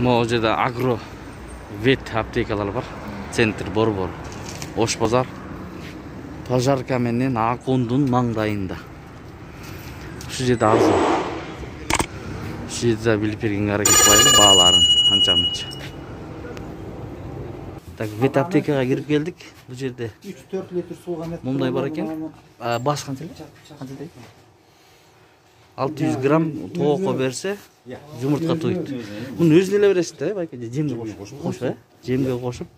Могу жерде агро вет аптекалар бар. Центр Борбор, Ош базар. Пожарка менен Акундун маңдайында. Ушул жерде арзан. Ушул жерде билип бергенге аракет кылайлы бааларын анча-мынча. Так, вет аптекага кирип келдик. Бул жерде 3-4 литр суга мет. Мындай бар экен. Баш канча эле? Канча дейт? 600 грамм тоокко берсе, жумуртка туйт. Муну өзүнө эле бересиз да, байке, жемге кошуп, жемге кошуп.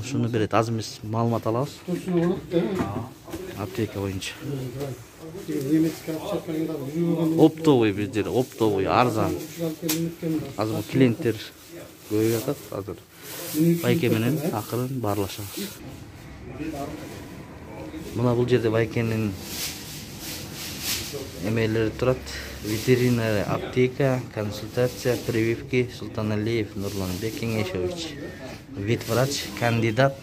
Ушуну берет. Аз эмес маалымат алабыз. Аптека боюнча. Оптовый бир жер, оптовый, арзан. Азыр бул клиенттер көбөйүп атат. Азыр байке менен акырын баарлашабыз. Мына бул жерде байкенин эмелери турат. Ветеринария аптека, консультация, прививки. Султаналиев Нурланбек Кеңешевич. Ветврач, кандидат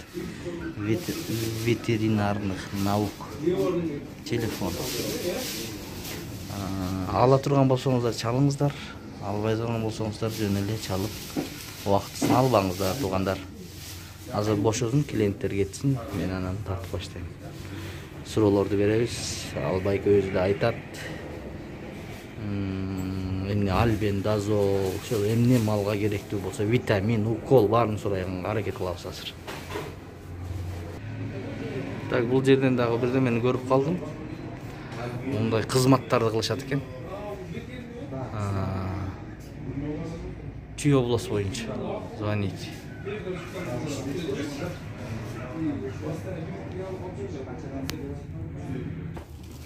ветеринарных наук. Телефон. Ала турган болсоңуздар чалыңыздар. Албай турган болсоңуздар жөн эле чалып убактысын албаңыздар, туугандар. Азыр бошосун, клиенттер кетсин, мен анан тартып баштайм. Суроолорду беребиз. Ал байке өзү да айтат. Эмне альбен, дазол, ошол эмне малга керектүү болсо, витамин, укол баарын сурайганга аракет кылабыз азыр. Так, бул жерден дагы бирдемени көрүп калдым. Мындай кызматтарды кылышат экен. Чүй область боюнча звоните.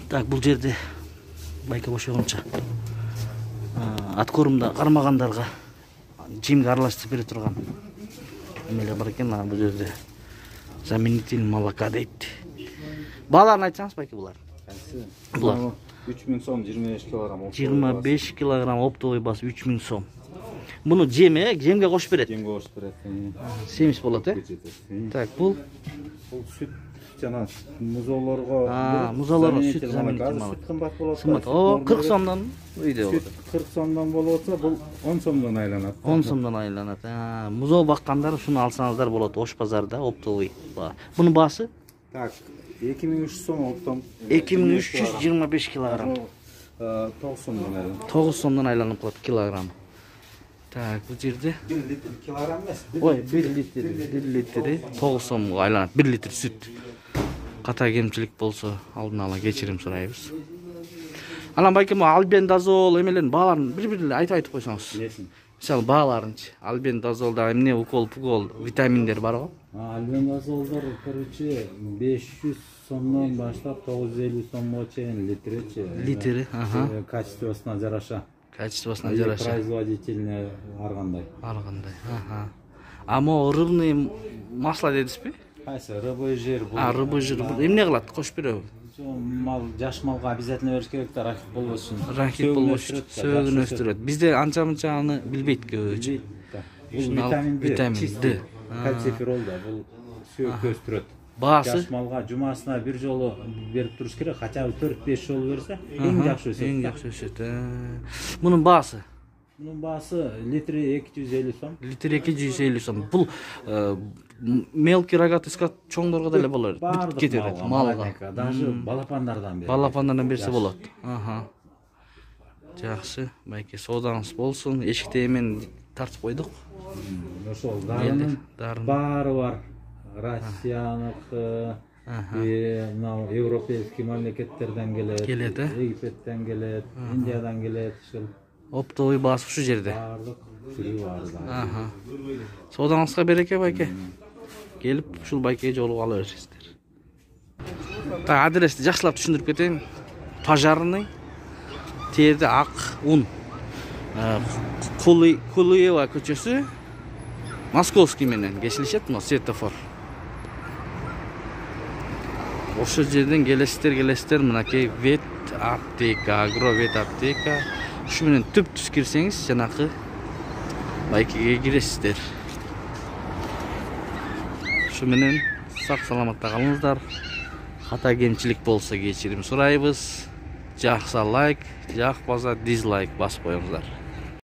Так, бул жерде байка бошогонча аткорумда кармагандарга жемге аралаштырып бере турган эмелер бар экен. Бул жерде заменитель молока дейт. Бааларын айтсаңыз байке булар. Булар 3000 сом 25 килограмм. 25 килограмм оптовый бас 3000 сом. Муну жемге кошуп берет. Жемге кошуп берет. Семиз болот, Так, бул сүт жана музоолорго. Музоолорго сүт заменитель молоко. Сүт кымбат болот. Кымбат. 40 сомдон үйдө болот. 40 сомдон болуп атса, бул 10 сомдон айланат. 10 сомдон айланат. Музоо баккандар ушуну алсаңыздар болот Ош базарда оптовый. Бунун баасы? Так, 2300 сом оптом. 2325 килограмм. 9 сомдон айланат. 9 сомдон айланып калат килограмм. Так, бул жерде 1 литр килограмм эмес. Ой, 1 литри 9 сомго айланат. 1 литр сүт. Ката кемчилик болсо алдын ала кечирим сурайбыз. Анан байке альбен, дазол эмелерин бааларын бир-бир айтып койсоңуз. Мисалы бааларынчы. Альбен, дазолда эмне укол, пукол, витаминдер барбы? Альбен, дазолдор короче 500 сомдон баштап 950 сомго чейин литри, качествосуна жараша. Качествосуна жараша. Производительне аргандай. Могу рыбный масло дедизби? Кайсы рыбый жир бул? Рыбый жир бул эмне кылат? Кошуп береби? Мал жаш малга обязательно бериш керек да, рахит болбош үчүн. Рахит болбош үчүн сөөгүн өстүрөт. Бизде анча-мынча аны билбейт көбүчө. Бул витамин Д. Кальциферол да, бул сөөгү өстүрөт. Баасы? Жаш малга жумасына бир жолу берип туруш керек, хотя бы 4-5 жолу берсе, эң жакшы өсөт. Эң жакшы өсөт. Мунун баасы? Мунун баасы литри 250 сом. Литри 250 сом. Бул мелкий рогатый скот чоңдорго деле болот. Бүтүп кетет малга. Даже балапандардан берсе. Балапандардан берсе болот. Жакшы, байке соодаңыз болсун. Эшикте эмен тартып койдук. Ошол дарын баары бар. Россияныкы, мына европейский мамлекеттерден келет. Египеттен келет, Индиядан келет, ушул. Оптовый баасы ушу жерде. Баардык түрү бар. Соодаңызга береке байке. Келип ушул байкеге жолугуп ала бересиздер. Так, адрести жакшылап түшүндүрүп кетейин. Пожарный, терде ак ун. Кулуева көчөсү, Московский менен кесилишет, мына светофор. Ошол жерден келесиздер, мынакей вет аптека, агро вет аптека. Ушу менен түп-түз кирсеңиз, жанакы байкеге киресиздер. Ушу менен сак саламатта калыңыздар. Ката кемчилик болсо кечирим сурайбыз. Жакса лайк, жакпаса дизлайк басып коюңуздар.